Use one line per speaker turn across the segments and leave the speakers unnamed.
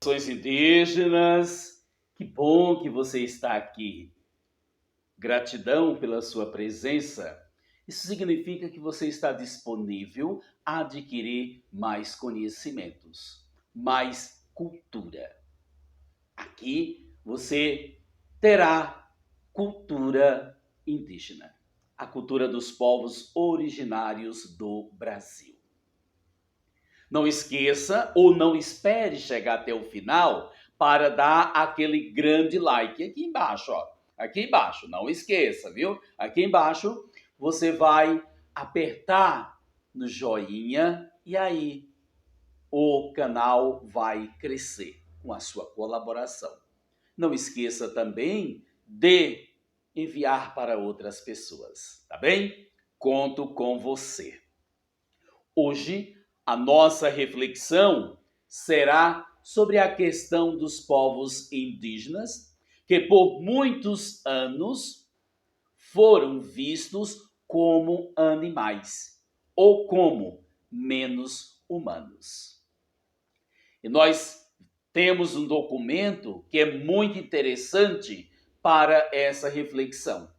Saudações indígenas, que bom que você está aqui. Gratidão pela sua presença. Isso significa que você está disponível a adquirir mais conhecimentos, mais cultura. Aqui você terá cultura indígena, a cultura dos povos originários do Brasil. Não esqueça ou não espere chegar até o final para dar aquele grande like aqui embaixo, ó. Aqui embaixo, não esqueça, viu? Aqui embaixo você vai apertar no joinha e aí o canal vai crescer com a sua colaboração. Não esqueça também de enviar para outras pessoas, tá bem? Conto com você. Hoje a nossa reflexão será sobre a questão dos povos indígenas, que por muitos anos foram vistos como animais ou como menos humanos. E nós temos um documento que é muito interessante para essa reflexão.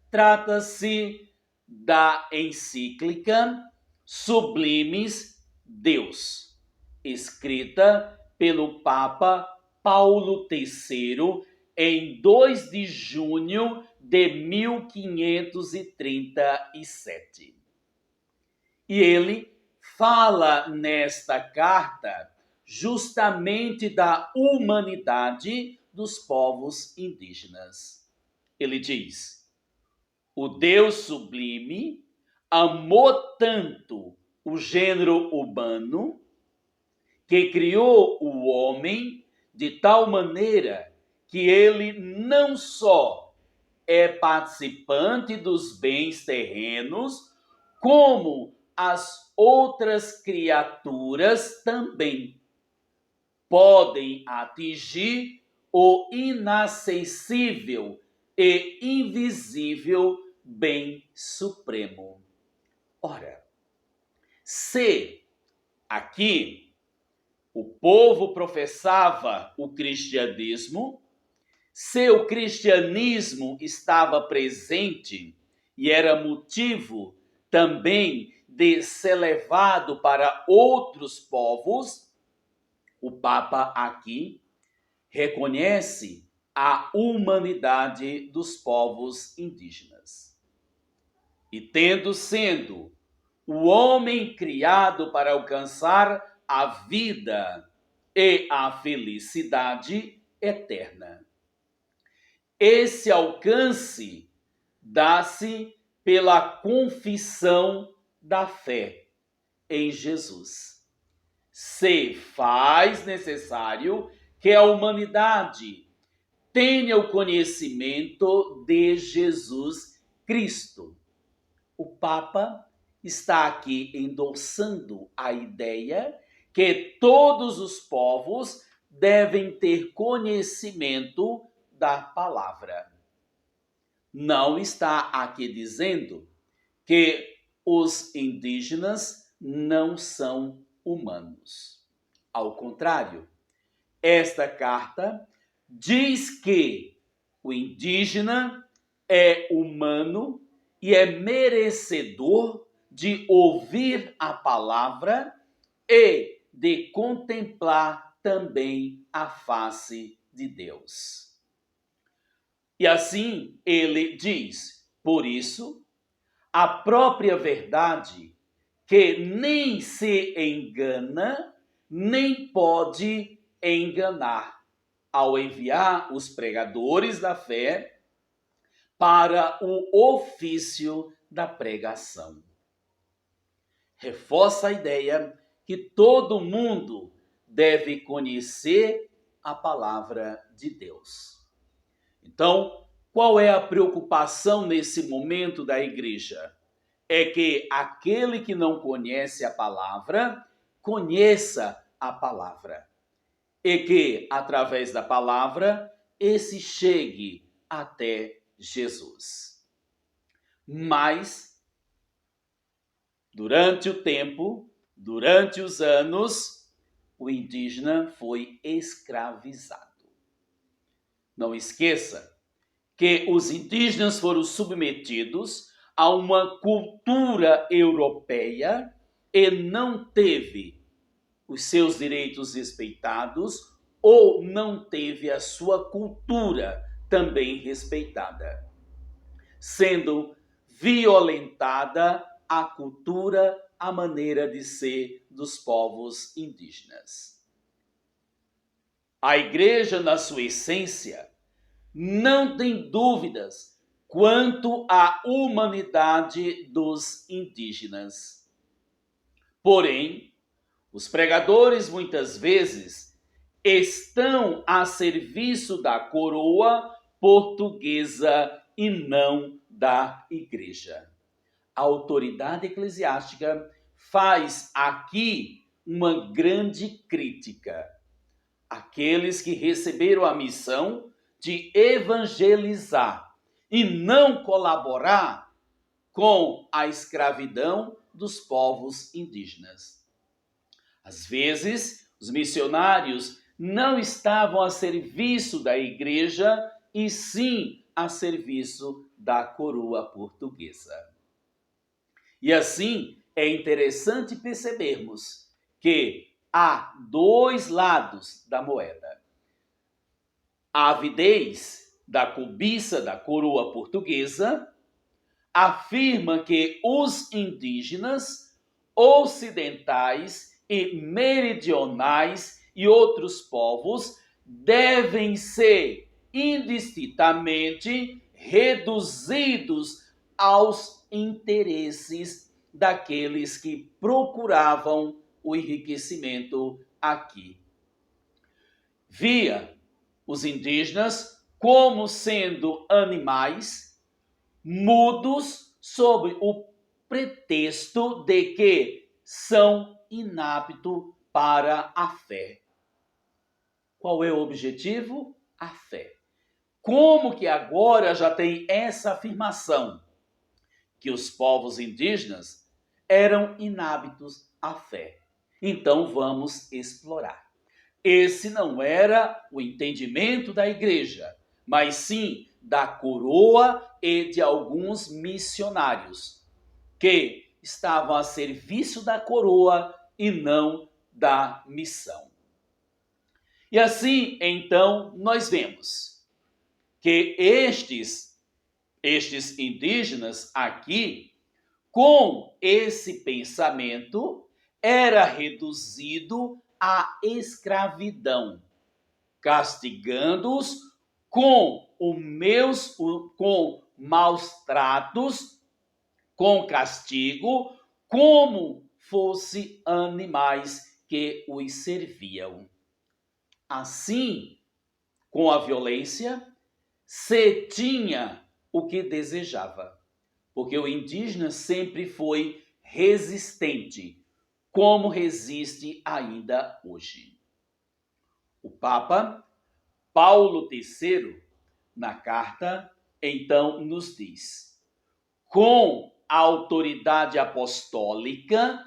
Trata-se da encíclica Sublimes Deus, escrita pelo Papa Paulo III em 2 de junho de 1537. E ele fala nesta carta justamente da humanidade dos povos indígenas. Ele diz: o Deus sublime amou tanto o gênero humano que criou o homem de tal maneira que ele não só é participante dos bens terrenos, como as outras criaturas também podem atingir o inacessível e invisível bem supremo. Ora, se aqui o povo professava o cristianismo, se o cristianismo estava presente e era motivo também de ser levado para outros povos, o Papa aqui reconhece a humanidade dos povos indígenas. E tendo sendo o homem criado para alcançar a vida e a felicidade eterna. Esse alcance dá-se pela confissão da fé em Jesus. Se faz necessário que a humanidade tenha o conhecimento de Jesus Cristo. O Papa está aqui endossando a ideia que todos os povos devem ter conhecimento da palavra. Não está aqui dizendo que os indígenas não são humanos. Ao contrário, esta carta diz que o indígena é humano e é merecedor de ouvir a palavra e de contemplar também a face de Deus. E assim ele diz: por isso, a própria verdade, que nem se engana, nem pode enganar, ao enviar os pregadores da fé para o ofício da pregação. Reforça a ideia que todo mundo deve conhecer a palavra de Deus. Então, qual é a preocupação nesse momento da igreja? É que aquele que não conhece a palavra, conheça a palavra. E que, através da palavra, esse chegue até Jesus. Mas, durante o tempo, durante os anos, o indígena foi escravizado. Não esqueça que os indígenas foram submetidos a uma cultura europeia e não teve os seus direitos respeitados ou não teve a sua cultura também respeitada, sendo violentada a cultura, a maneira de ser dos povos indígenas. A igreja, na sua essência, não tem dúvidas quanto à humanidade dos indígenas. Porém, os pregadores muitas vezes estão a serviço da coroa portuguesa e não da igreja. A autoridade eclesiástica faz aqui uma grande crítica. Aqueles que receberam a missão de evangelizar e não colaborar com a escravidão dos povos indígenas. Às vezes, os missionários não estavam a serviço da igreja e sim a serviço da coroa portuguesa. E assim é interessante percebermos que há dois lados da moeda. A avidez da cobiça da coroa portuguesa afirma que os indígenas ocidentais e meridionais e outros povos devem ser indistintamente reduzidos aos interesses daqueles que procuravam o enriquecimento aqui. Via os indígenas como sendo animais mudos sob o pretexto de que são inaptos para a fé. Qual é o objetivo? A fé. Como que agora já tem essa afirmação? Que os povos indígenas eram inaptos à fé. Então vamos explorar. Esse não era o entendimento da igreja, mas sim da coroa e de alguns missionários que estavam a serviço da coroa e não da missão. E assim, então, nós vemos que estes indígenas aqui, com esse pensamento, era reduzido à escravidão, castigando-os com maus tratos, com castigo, como fossem animais que os serviam. Assim, com a violência, se tinha o que desejava, porque o indígena sempre foi resistente, como resiste ainda hoje. O Papa Paulo III, na carta, então nos diz: com a autoridade apostólica,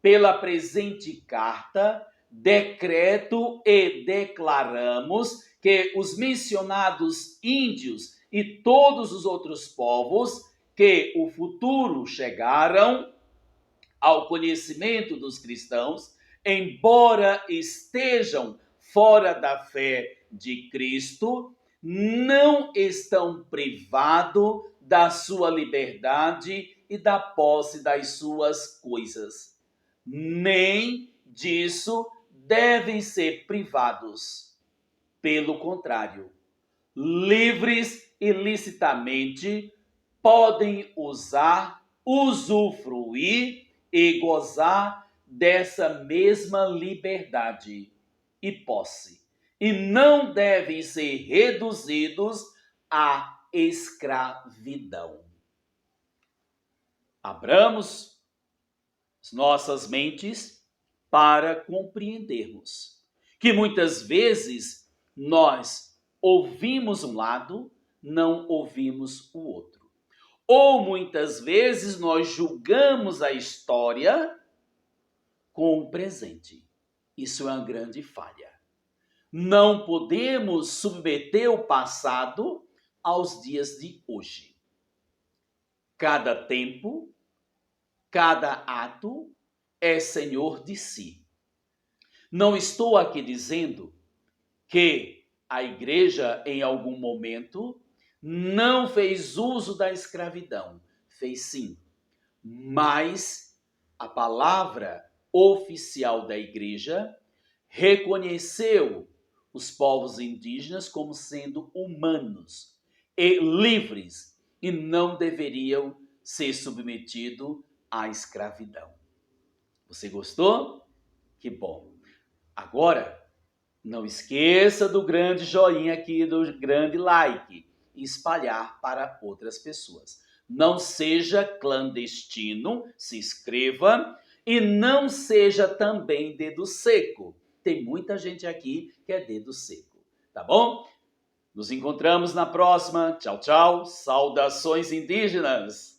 pela presente carta, decreto e declaramos que os missionados índios e todos os outros povos que o futuro chegaram ao conhecimento dos cristãos, embora estejam fora da fé de Cristo, não estão privados da sua liberdade e da posse das suas coisas. Nem disso devem ser privados. Pelo contrário, livres e licitamente podem usar, usufruir e gozar dessa mesma liberdade e posse, e não devem ser reduzidos à escravidão. Abramos nossas mentes para compreendermos que muitas vezes nós ouvimos um lado, não ouvimos o outro. Ou muitas vezes nós julgamos a história com o presente. Isso é uma grande falha. Não podemos submeter o passado aos dias de hoje. Cada tempo, cada ato é senhor de si. Não estou aqui dizendo que a igreja, em algum momento, não fez uso da escravidão. Fez sim. Mas a palavra oficial da igreja reconheceu os povos indígenas como sendo humanos e livres e não deveriam ser submetidos à escravidão. Você gostou? Que bom. Agora, não esqueça do grande joinha aqui, do grande like e espalhar para outras pessoas. Não seja clandestino, se inscreva e não seja também dedo seco. Tem muita gente aqui que é dedo seco, tá bom? Nos encontramos na próxima. Tchau, tchau. Saudações indígenas!